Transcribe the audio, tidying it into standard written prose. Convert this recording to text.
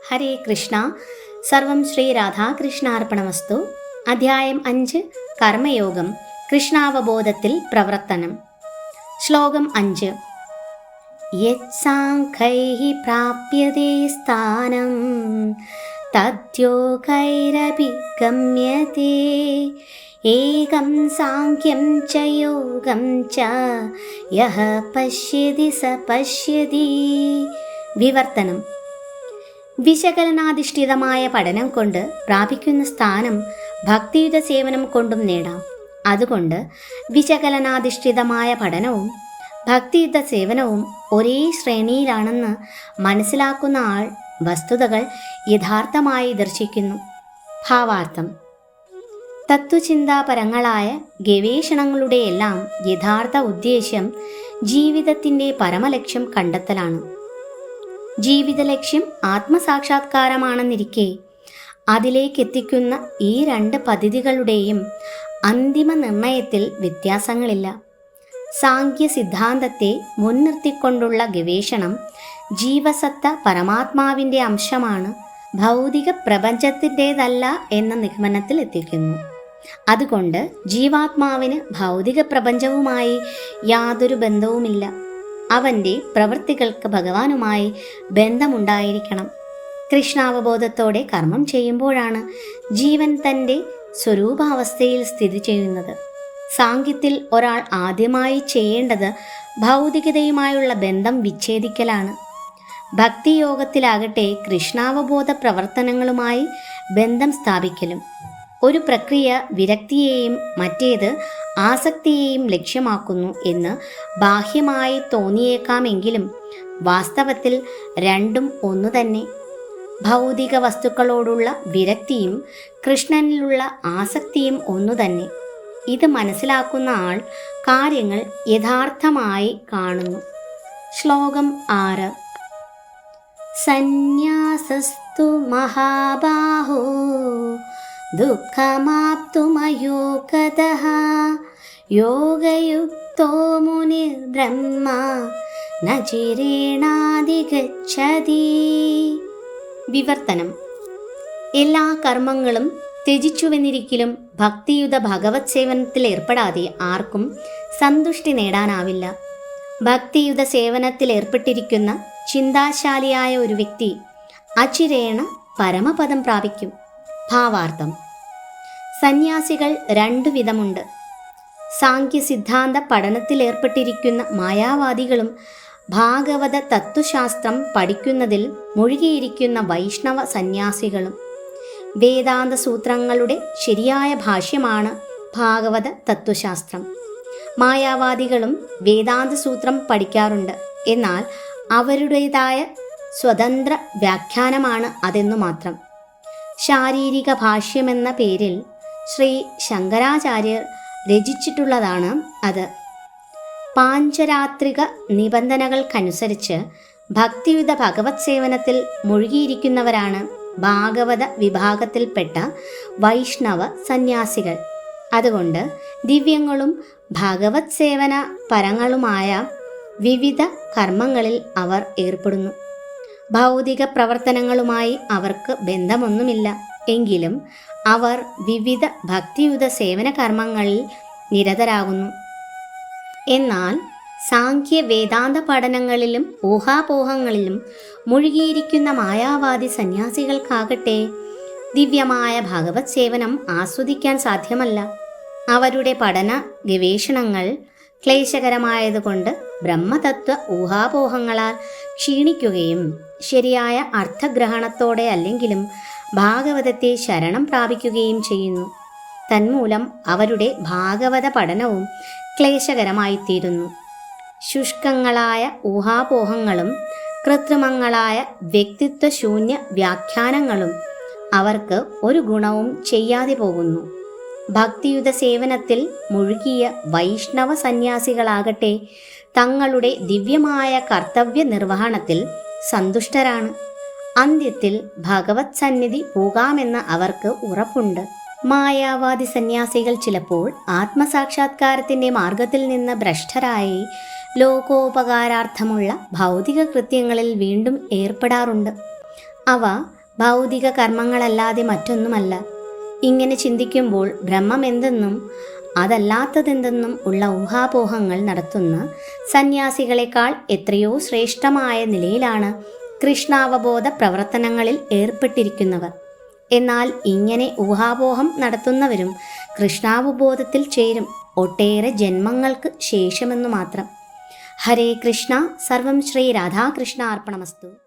ഹരേ കൃഷ്ണ. സർവം ശ്രീ രാധാകൃഷ്ണാർപ്പണമസ്തു. അധ്യായം 5 കർമ്മയോഗം, കൃഷ്ണാവബോധത്തിൽ പ്രവർത്തനം. ശ്ലോകം 5. യത്സാംഖൈഃ പ്രാപ്യതേ സ്ഥാനം തദ്യോഗൈരപി ഗമ്യതേ ഏകം സാംഖ്യം ച യോഗം ച യഃ പശ്യതി സ പശ്യതി. വിവർത്തനം. വിശകലനാധിഷ്ഠിതമായ പഠനം കൊണ്ട് പ്രാപിക്കുന്ന സ്ഥാനം ഭക്തിയുത സേവനം കൊണ്ടും നേടാം. അതുകൊണ്ട് വിശകലനാധിഷ്ഠിതമായ പഠനവും ഭക്തിയുത സേവനവും ഒരേ ശ്രേണിയിലാണെന്ന് മനസ്സിലാക്കുന്ന ആൾ വസ്തുതകൾ യഥാർത്ഥമായി ദർശിക്കുന്നു. ഭാവാർത്ഥം. തത്വചിന്താപരങ്ങളായ ഗവേഷണങ്ങളുടെയെല്ലാം യഥാർത്ഥ ഉദ്ദേശ്യം ജീവിതത്തിൻ്റെ പരമലക്ഷ്യം കണ്ടെത്തലാണ്. ജീവിത ലക്ഷ്യം ആത്മസാക്ഷാത്കാരമാണെന്നിരിക്കെ അതിലേക്കെത്തിക്കുന്ന ഈ 2 പദ്ധതികളുടെയും അന്തിമ നിർണയത്തിൽ വ്യത്യാസങ്ങളില്ല. സാംഖ്യ സിദ്ധാന്തത്തെ മുൻനിർത്തിക്കൊണ്ടുള്ള ഗവേഷണം ജീവസത്ത പരമാത്മാവിൻ്റെ അംശമാണ്, ഭൗതിക പ്രപഞ്ചത്തിൻ്റേതല്ല എന്ന നിഗമനത്തിൽ എത്തിക്കുന്നു. അതുകൊണ്ട് ജീവാത്മാവിന് ഭൗതിക പ്രപഞ്ചവുമായി യാതൊരു ബന്ധവുമില്ല. അവൻ്റെ പ്രവൃത്തികൾക്ക് ഭഗവാനുമായി ബന്ധമുണ്ടായിരിക്കണം. കൃഷ്ണാവബോധത്തോടെ കർമ്മം ചെയ്യുമ്പോഴാണ് ജീവൻ തൻ്റെ സ്വരൂപാവസ്ഥയിൽ സ്ഥിതി ചെയ്യുന്നത്. സാംഖ്യത്തിൽ ഒരാൾ ആദ്യമായി ചെയ്യേണ്ടത് ഭൗതികതയുമായുള്ള ബന്ധം വിച്ഛേദിക്കലാണ്. ഭക്തിയോഗത്തിലാകട്ടെ കൃഷ്ണാവബോധ പ്രവർത്തനങ്ങളുമായി ബന്ധം സ്ഥാപിക്കലും. ഒരു പ്രക്രിയ വിരക്തിയെയും മറ്റേത് ആസക്തിയെയും ലക്ഷ്യമാക്കുന്നു എന്ന് ബാഹ്യമായി തോന്നിയേക്കാമെങ്കിലും വാസ്തവത്തിൽ രണ്ടും ഒന്നു തന്നെ. ഭൗതിക വസ്തുക്കളോടുള്ള വിരക്തിയും കൃഷ്ണനിലുള്ള ആസക്തിയും ഒന്നു തന്നെ. ഇത് മനസ്സിലാക്കുന്ന ആൾ കാര്യങ്ങൾ യഥാർത്ഥമായി കാണുന്നു. ശ്ലോകം 6. സന്യാസസ്തു മഹാബാഹോ ദുഃഖമാപ്തുമയോ ഗതഃ യോഗയുക്തോ മുനിർബ്രഹ്മ ന ചിരേണാധിഗച്ഛതി. വിവർത്തനം. എല്ലാ കർമ്മങ്ങളും ത്യജിച്ചുവെന്നിരിക്കലും ഭക്തിയുത ഭഗവത് സേവനത്തിൽ ഏർപ്പെടാതെ ആർക്കും സന്തുഷ്ടി നേടാനാവില്ല. ഭക്തിയുത സേവനത്തിൽ ഏർപ്പെട്ടിരിക്കുന്ന ചിന്താശാലിയായ ഒരു വ്യക്തി അചിരേണ പരമപദം പ്രാപിക്കും. ഭാവാർത്ഥം. സന്യാസികൾ 2 വിധമുണ്ട്. സാംഖ്യ സിദ്ധാന്ത പഠനത്തിലേർപ്പെട്ടിരിക്കുന്ന മായാവാദികളും ഭാഗവത തത്വശാസ്ത്രം പഠിക്കുന്നതിൽ മുഴുകിയിരിക്കുന്ന വൈഷ്ണവ സന്യാസികളും. വേദാന്ത സൂത്രങ്ങളുടെ ശരിയായ ഭാഷ്യമാണ് ഭാഗവത തത്വശാസ്ത്രം. മായാവാദികളും വേദാന്ത സൂത്രം പഠിക്കാറുണ്ട്. എന്നാൽ അവരുടേതായ സ്വതന്ത്ര വ്യാഖ്യാനമാണ് അതെന്നു മാത്രം. ശാരീരിക ഭാഷ്യമെന്ന പേരിൽ ശ്രീ ശങ്കരാചാര്യർ രചിച്ചിട്ടുള്ളതാണ് അത്. പാഞ്ചരാത്രിക നിബന്ധനകൾക്കനുസരിച്ച് ഭക്തിയുത ഭഗവത് സേവനത്തിൽ മുഴുകിയിരിക്കുന്നവരാണ് ഭാഗവത വിഭാഗത്തിൽപ്പെട്ട വൈഷ്ണവ സന്യാസികൾ. അതുകൊണ്ട് ദിവ്യങ്ങളും ഭഗവത് സേവന പരങ്ങളുമായ വിവിധ കർമ്മങ്ങളിൽ അവർ ഏർപ്പെടുന്നു. ഭൗതിക പ്രവർത്തനങ്ങളുമായി അവർക്ക് ബന്ധമൊന്നുമില്ല. എങ്കിലും അവർ വിവിധ ഭക്തിയുത സേവന കർമ്മങ്ങളിൽ നിരതരാകുന്നു. എന്നാൽ സാംഖ്യ വേദാന്ത പഠനങ്ങളിലും ഊഹാപോഹങ്ങളിലും മുഴുകിയിരിക്കുന്ന മായാവാദി സന്യാസികൾക്കാകട്ടെ ദിവ്യമായ ഭഗവത് സേവനം ആസ്വദിക്കാൻ സാധ്യമല്ല. അവരുടെ പഠന ഗവേഷണങ്ങൾ ക്ലേശകരമായതുകൊണ്ട് ബ്രഹ്മതത്വ ഊഹാപോഹങ്ങളാൽ ക്ഷീണിക്കുകയും ശരിയായ അർത്ഥഗ്രഹണത്തോടെ അല്ലെങ്കിലും ഭാഗവതത്തെ ശരണം പ്രാപിക്കുകയും ചെയ്യുന്നു. തന്മൂലം അവരുടെ ഭാഗവത പഠനവും ക്ലേശകരമായിത്തീരുന്നു. ശുഷ്കങ്ങളായ ഊഹാപോഹങ്ങളും കൃത്രിമങ്ങളായ വ്യക്തിത്വശൂന്യ വ്യാഖ്യാനങ്ങളും അവർക്ക് ഒരു ഗുണവും ചെയ്യാതെ പോകുന്നു. ഭക്തിയുത സേവനത്തിൽ മുഴുകിയ വൈഷ്ണവ സന്യാസികളാകട്ടെ തങ്ങളുടെ ദിവ്യമായ കർത്തവ്യ നിർവഹണത്തിൽ സന്തുഷ്ടരാണ്. അന്ത്യത്തിൽ ഭഗവത് സന്നിധി പോകാമെന്ന് അവർക്ക് ഉറപ്പുണ്ട്. മായാവാദി സന്യാസികൾ ചിലപ്പോൾ ആത്മസാക്ഷാത്കാരത്തിൻ്റെ മാർഗത്തിൽ നിന്ന് ഭ്രഷ്ടരായി ലോകോപകാരാർത്ഥമുള്ള ഭൗതിക കൃത്യങ്ങളിൽ വീണ്ടും ഏർപ്പെടാറുണ്ട്. അവ ഭൗതിക കർമ്മങ്ങളല്ലാതെ മറ്റൊന്നുമല്ല. ഇങ്ങനെ ചിന്തിക്കുമ്പോൾ ബ്രഹ്മം എന്തെന്നും അതല്ലാത്തതെന്തെന്നും ഉള്ള ഊഹാപോഹങ്ങൾ നടത്തുന്ന സന്യാസികളെക്കാൾ എത്രയോ ശ്രേഷ്ഠമായ നിലയിലാണ് കൃഷ്ണാവബോധ പ്രവർത്തനങ്ങളിൽ ഏർപ്പെട്ടിരിക്കുന്നവർ. എന്നാൽ ഇങ്ങനെ ഊഹാപോഹം നടത്തുന്നവരും കൃഷ്ണാവബോധത്തിൽ ചേരും ഒട്ടേറെ ജന്മങ്ങൾക്ക് ശേഷമെന്നു മാത്രം. ഹരേ കൃഷ്ണ. സർവം ശ്രീ രാധാകൃഷ്ണ അർപ്പണമസ്തു.